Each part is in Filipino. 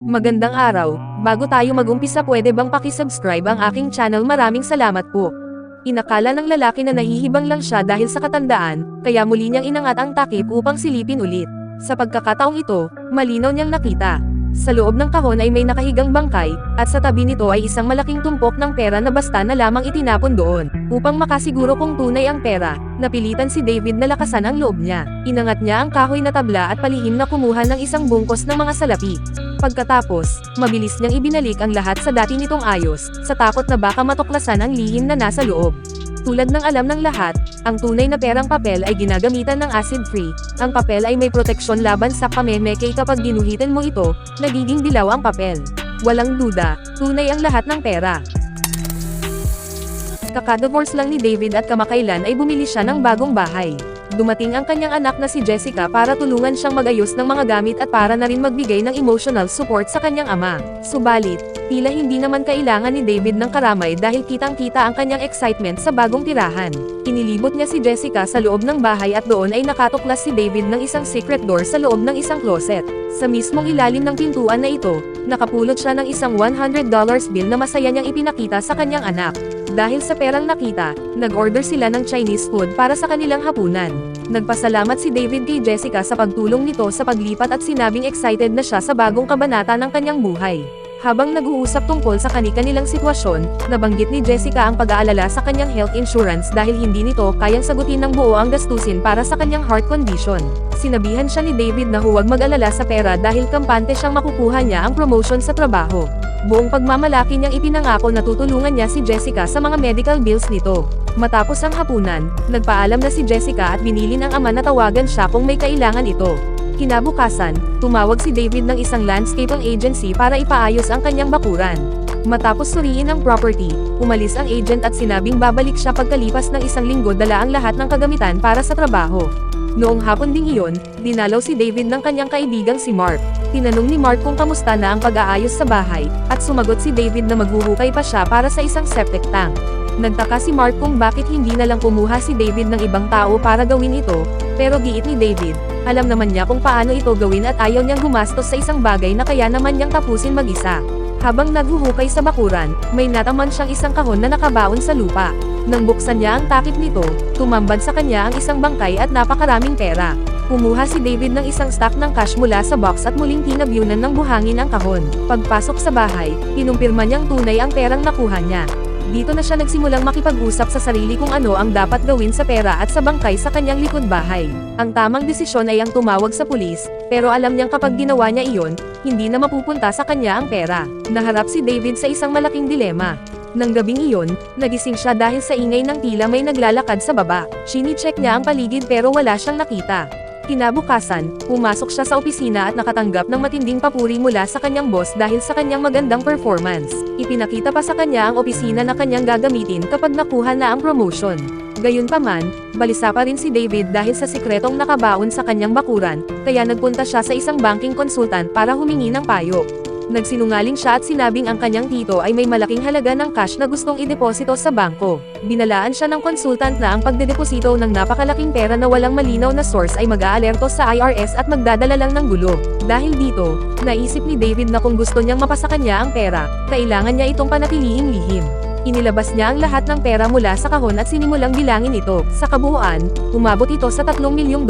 Magandang araw, bago tayo mag-umpisa pwede bang pakisubscribe ang aking channel, maraming salamat po. Inakala ng lalaki na nahihibang lang siya dahil sa katandaan, kaya muli niyang inangat ang takip upang silipin ulit. Sa pagkakataong ito, malinaw niyang nakita. Sa loob ng kahon ay may nakahigang bangkay, at sa tabi nito ay isang malaking tumpok ng pera na basta na lamang itinapon doon. Upang makasiguro kung tunay ang pera, napilitan si David na lakasan ang loob niya. Inangat niya ang kahoy na tabla at palihim na kumuha ng isang bungkos ng mga salapi. Pagkatapos, mabilis niyang ibinalik ang lahat sa dati nitong ayos, sa takot na baka matuklasan ang lihim na nasa loob. Tulad ng alam ng lahat, ang tunay na perang papel ay ginagamitan ng acid-free. Ang papel ay may proteksyon laban sa pamemeke kapag ginuhitan mo ito, nagiging dilaw ang papel. Walang duda, tunay ang lahat ng pera. Kakadivorce lang ni David at kamakailan ay bumili siya ng bagong bahay. Dumating ang kanyang anak na si Jessica para tulungan siyang magayos ng mga gamit at para na rin magbigay ng emotional support sa kanyang ama. Subalit, tila hindi naman kailangan ni David ng karamay dahil kitang-kita ang kanyang excitement sa bagong tirahan. Inilibot niya si Jessica sa loob ng bahay at doon ay nakatuklas si David ng isang secret door sa loob ng isang closet. Sa mismong ilalim ng pintuan na ito, nakapulot siya ng isang $100 bill na masaya niyang ipinakita sa kanyang anak. Dahil sa perang nakita, nag-order sila ng Chinese food para sa kanilang hapunan. Nagpasalamat si David kay Jessica sa pagtulong nito sa paglipat at sinabing excited na siya sa bagong kabanata ng kanyang buhay. Habang nag-uusap tungkol sa kani-kanilang sitwasyon, nabanggit ni Jessica ang pag-aalala sa kanyang health insurance dahil hindi nito kayang sagutin ng buo ang gastusin para sa kanyang heart condition. Sinabihan siya ni David na huwag mag-alala sa pera dahil kampante siyang makukuha niya ang promotion sa trabaho. Buong pagmamalaki niyang ipinangako na tutulungan niya si Jessica sa mga medical bills nito. Matapos ang hapunan, nagpaalam na si Jessica at binili ng ama na tawagan siya kung may kailangan ito. Kinabukasan, tumawag si David ng isang landscaping agency para ipaayos ang kanyang bakuran. Matapos suriin ang property, umalis ang agent at sinabing babalik siya pagkalipas ng isang linggo dala ang lahat ng kagamitan para sa trabaho. Noong hapon ding iyon, dinalaw si David ng kanyang kaibigang si Mark. Tinanong ni Mark kung kamusta na ang pag-aayos sa bahay, at sumagot si David na maghuhukay pa siya para sa isang septic tank. Nagtaka si Mark kung bakit hindi na lang kumuha si David ng ibang tao para gawin ito, pero giit ni David, alam naman niya kung paano ito gawin at ayaw niyang gumastos sa isang bagay na kaya naman niyang tapusin mag-isa. Habang naghuhukay sa bakuran, may nataman siyang isang kahon na nakabaon sa lupa. Nang buksan niya ang takip nito, tumambad sa kanya ang isang bangkay at napakaraming pera. Kumuha si David ng isang stack ng cash mula sa box at muling tinabyunan ng buhangin ang kahon. Pagpasok sa bahay, kinumpirma niyang tunay ang perang nakuha niya. Dito na siya nagsimulang makipag-usap sa sarili kung ano ang dapat gawin sa pera at sa bangkay sa kanyang likod bahay. Ang tamang desisyon ay ang tumawag sa pulis, pero alam niyang kapag ginawa niya iyon, hindi na mapupunta sa kanya ang pera. Naharap si David sa isang malaking dilema. Nang gabing iyon, nagising siya dahil sa ingay ng tila may naglalakad sa baba. Chini-check niya ang paligid pero wala siyang nakita. Kinabukasan, pumasok siya sa opisina at nakatanggap ng matinding papuri mula sa kanyang boss dahil sa kanyang magandang performance. Ipinakita pa sa kanya ang opisina na kanyang gagamitin kapag nakuha na ang promotion. Gayunpaman, balisa pa rin si David dahil sa sikretong nakabaon sa kanyang bakuran, kaya nagpunta siya sa isang banking consultant para humingi ng payo. Nagsinungaling siya at sinabing ang kanyang tito ay may malaking halaga ng cash na gustong ideposito sa bangko. Binalaan siya ng consultant na ang pagdedeposito ng napakalaking pera na walang malinaw na source ay mag-aalerto sa IRS at magdadala lang ng gulo. Dahil dito, naisip ni David na kung gusto niyang mapasa kanya ang pera, kailangan niya itong panatiliing lihim. Inilabas niya ang lahat ng pera mula sa kahon at sinimulang bilangin ito. Sa kabuuan, umabot ito sa $3 milyong.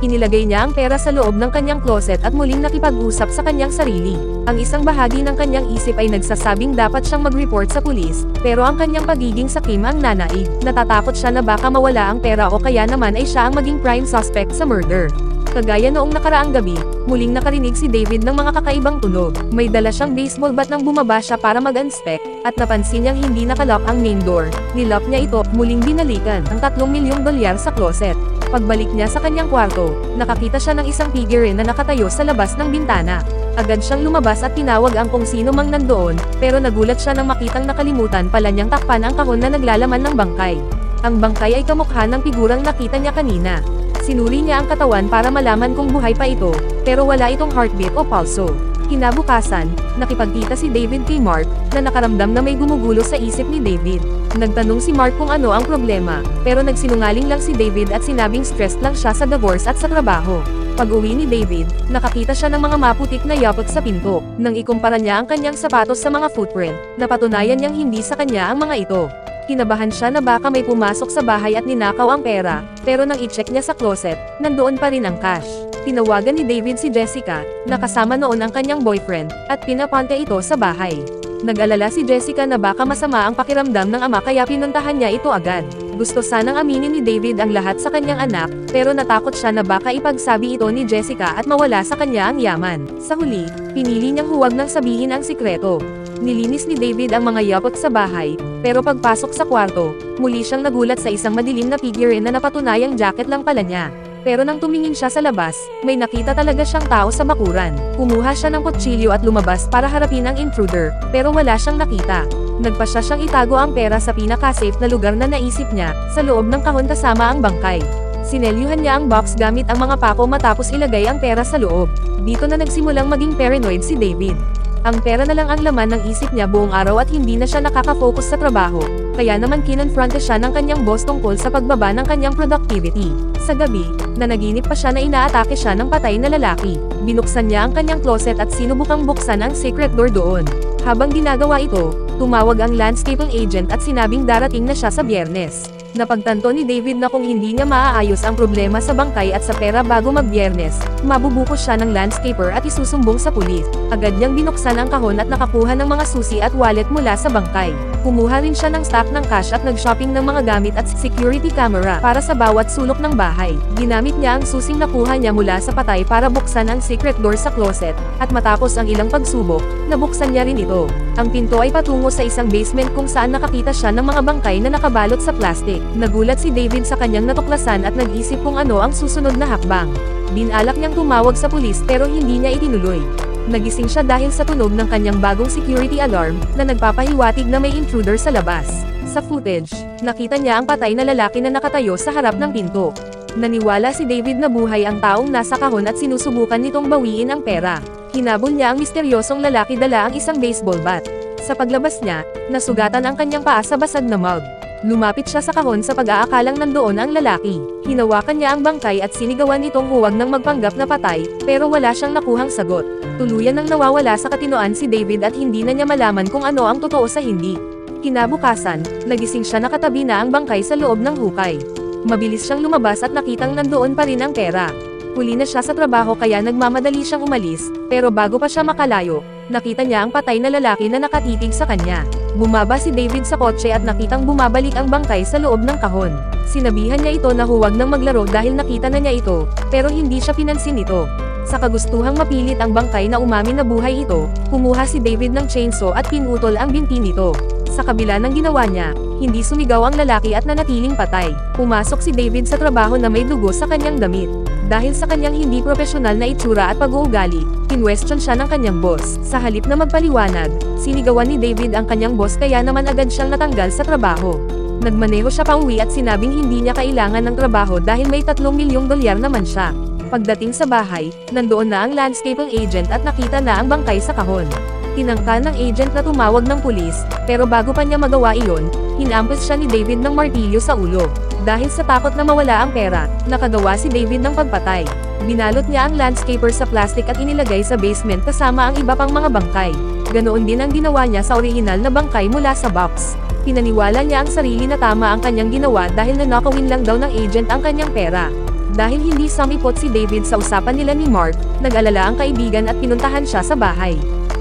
Inilagay niya ang pera sa loob ng kanyang closet at muling nakipag-usap sa kanyang sarili. Ang isang bahagi ng kanyang isip ay nagsasabing dapat siyang mag-report sa pulis, pero ang kanyang pagiging sakim ang nanaig. Natatakot siya na baka mawala ang pera o kaya naman ay siya ang maging prime suspect sa murder. Kagaya noong nakaraang gabi, muling nakarinig si David ng mga kakaibang tunog. May dala siyang baseball bat nang bumaba siya para mag-inspect, at napansin niyang hindi nakalock ang main door. Nilock niya ito, muling binalikan ang $3 milyong sa closet. Pagbalik niya sa kanyang kwarto, nakakita siya ng isang figurine na nakatayo sa labas ng bintana. Agad siyang lumabas at tinawag ang kung sino mang nandoon, pero nagulat siya nang makitang nakalimutan pala niyang takpan ang kahon na naglalaman ng bangkay. Ang bangkay ay kamukha ng figurang nakita niya kanina. Sinuri niya ang katawan para malaman kung buhay pa ito, pero wala itong heartbeat o pulso. Kinabukasan, nakipagkita si David kay Mark, na nakaramdam na may gumugulo sa isip ni David. Nagtanong si Mark kung ano ang problema, pero nagsinungaling lang si David at sinabing stressed lang siya sa divorce at sa trabaho. Pag-uwi ni David, nakakita siya ng mga maputik na yapot sa pinto. Nang ikumpara niya ang kanyang sapatos sa mga footprint, napatunayan niyang hindi sa kanya ang mga ito. Kinabahan siya na baka may pumasok sa bahay at ninakaw ang pera, pero nang i-check niya sa closet, nandoon pa rin ang cash. Tinawagan ni David si Jessica, na kasama noon ang kanyang boyfriend, at pinapante ito sa bahay. Nag-alala si Jessica na baka masama ang pakiramdam ng ama kaya pinuntahan niya ito agad. Gusto sanang aminin ni David ang lahat sa kanyang anak, pero natakot siya na baka ipagsabi ito ni Jessica at mawala sa kanya ang yaman. Sa huli, pinili niyang huwag nang sabihin ang sikreto. Nilinis ni David ang mga yapot sa bahay, pero pagpasok sa kwarto, muli siyang nagulat sa isang madilim na figurine na napatunayang jacket lang pala niya. Pero nang tumingin siya sa labas, may nakita talaga siyang tao sa bakuran. Kumuha siya ng kutsilyo at lumabas para harapin ang intruder, pero wala siyang nakita. Nagpasya siyang itago ang pera sa pinaka-safe na lugar na naisip niya, sa loob ng kahon kasama ang bangkay. Sinelyuhan niya ang box gamit ang mga pako matapos ilagay ang pera sa loob. Dito na nagsimulang maging paranoid si David. Ang pera na lang ang laman ng isip niya buong araw at hindi na siya nakaka-focus sa trabaho, kaya naman kinonfronta siya ng kanyang boss tungkol sa pagbaba ng kanyang productivity. Sa gabi, nanaginip pa siya na inaatake siya ng patay na lalaki. Binuksan niya ang kanyang closet at sinubukang buksan ang secret door doon. Habang ginagawa ito, tumawag ang landscaping agent at sinabing darating na siya sa Biyernes. Napagtanto ni David na kung hindi niya maaayos ang problema sa bangkay at sa pera bago mag-Biyernes, mabubukos siya ng landscaper at isusumbong sa pulis. Agad niyang binuksan ang kahon at nakakuha ng mga susi at wallet mula sa bangkay. Kumuha rin siya ng stock ng cash at nag-shopping ng mga gamit at security camera para sa bawat sulok ng bahay. Ginamit niya ang susing nakuha niya mula sa patay para buksan ang secret door sa closet, at matapos ang ilang pagsubok, nabuksan niya rin ito. Ang pinto ay patungo sa isang basement kung saan nakakita siya ng mga bangkay na nakabalot sa plastic. Nagulat si David sa kanyang natuklasan at nag-isip kung ano ang susunod na hakbang. Binalak niyang tumawag sa pulis pero hindi niya itinuloy. Nagising siya dahil sa tunog ng kanyang bagong security alarm, na nagpapahiwatig na may intruder sa labas. Sa footage, nakita niya ang patay na lalaki na nakatayo sa harap ng pinto. Naniwala si David na buhay ang taong nasa kahon at sinusubukan nitong bawiin ang pera. Hinabol niya ang misteryosong lalaki dala ang isang baseball bat. Sa paglabas niya, nasugatan ang kanyang paa sa basag na mug. Lumapit siya sa kahon sa pag-aakalang nandoon ang lalaki. Hinawakan niya ang bangkay at sinigawan nitong huwag nang magpanggap na patay, pero wala siyang nakuhang sagot. Tuluyan nang nawawala sa katinoan si David at hindi na niya malaman kung ano ang totoo sa hindi. Kinabukasan, nagising siya nakatabi na ang bangkay sa loob ng hukay. Mabilis siyang lumabas at nakitang nandoon pa rin ang pera. Huli na siya sa trabaho kaya nagmamadali siyang umalis, pero bago pa siya makalayo, nakita niya ang patay na lalaki na nakatitig sa kanya. Bumaba si David sa kotse at nakitang bumabalik ang bangkay sa loob ng kahon. Sinabihan niya ito na huwag nang maglaro dahil nakita na niya ito, pero hindi siya pinansin ito. Sa kagustuhang mapilit ang bangkay na umamin na buhay ito, kumuha si David ng chainsaw at pinutol ang binti nito. Sa kabila ng ginawa niya, hindi sumigaw ang lalaki at nanatiling patay. Pumasok si David sa trabaho na may dugo sa kanyang damit. Dahil sa kanyang hindi profesional na itsura at pag-uugali, kinwestiyon siya ng kanyang boss. Sa halip na magpaliwanag, sinigawan ni David ang kanyang boss kaya naman agad siyang natanggal sa trabaho. Nagmaneho siya pauwi at sinabing hindi niya kailangan ng trabaho dahil may $3 milyong naman siya. Pagdating sa bahay, nandoon na ang landscaping agent at nakita na ang bangkay sa kahon. Tinangka ng agent na tumawag ng pulis, pero bago pa niya magawa iyon, hinampos siya ni David ng martilyo sa ulo. Dahil sa takot na mawala ang pera, nakagawa si David ng pagpatay. Binalot niya ang landscaper sa plastic at inilagay sa basement kasama ang iba pang mga bangkay. Ganoon din ang ginawa niya sa orihinal na bangkay mula sa box. Pinaniwala niya ang sarili na tama ang kanyang ginawa dahil nanakawin lang daw ng agent ang kanyang pera. Dahil hindi sumipot si David sa usapan nila ni Mark, nag-alala ang kaibigan at pinuntahan siya sa bahay.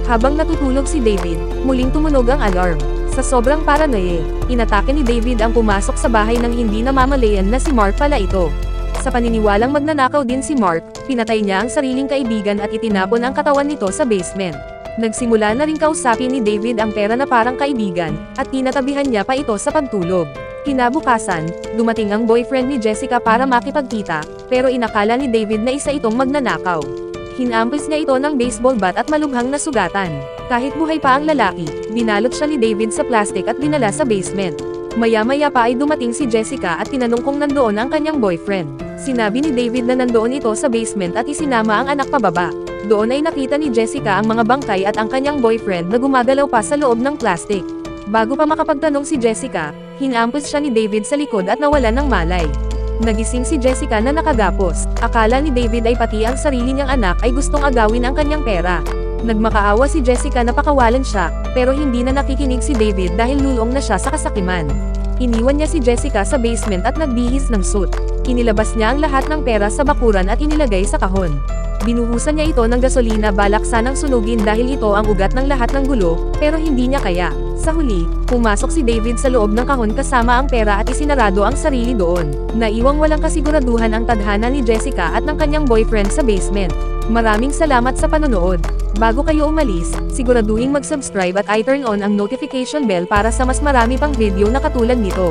Habang natutulog si David, muling tumunog ang alarm. Sa sobrang paranoia, inatake ni David ang pumasok sa bahay nang hindi namamalayan na si Mark pala ito. Sa paniniwalang magnanakaw din si Mark, pinatay niya ang sariling kaibigan at itinapon ang katawan nito sa basement. Nagsimula na ring kausapin ni David ang pera na parang kaibigan, at tinatabihan niya pa ito sa pagtulog. Kinabukasan, dumating ang boyfriend ni Jessica para makipagkita, pero inakala ni David na isa itong magnanakaw. Hinampos niya ito ng baseball bat at malubhang nasugatan. Kahit buhay pa ang lalaki, binalot siya ni David sa plastic at dinala sa basement. Maya-maya pa ay dumating si Jessica at tinanong kung nandoon ang kanyang boyfriend. Sinabi ni David na nandoon ito sa basement at isinama ang anak pababa. Doon ay nakita ni Jessica ang mga bangkay at ang kanyang boyfriend na gumagalaw pa sa loob ng plastic. Bago pa makapagtanong si Jessica, hinampos siya ni David sa likod at nawalan ng malay. Nagising si Jessica na nakagapos. Akala ni David ay pati ang sarili niyang anak ay gustong agawin ang kanyang pera. Nagmakaawa si Jessica na pakawalan siya, pero hindi na nakikinig si David dahil lulong na siya sa kasakiman. Iniwan niya si Jessica sa basement at nagbihis ng suit. Inilabas niya ang lahat ng pera sa bakuran at inilagay sa kahon. Binuhusan niya ito ng gasolina balak sanang sunugin dahil ito ang ugat ng lahat ng gulo, pero hindi niya kaya. Sa huli, pumasok si David sa loob ng kahon kasama ang pera at isinarado ang sarili doon. Naiwang walang kasiguraduhan ang tadhana ni Jessica at ng kanyang boyfriend sa basement. Maraming salamat sa panonood. Bago kayo umalis, siguraduhin mag-subscribe at i-turn on ang notification bell para sa mas marami pang video na katulad nito.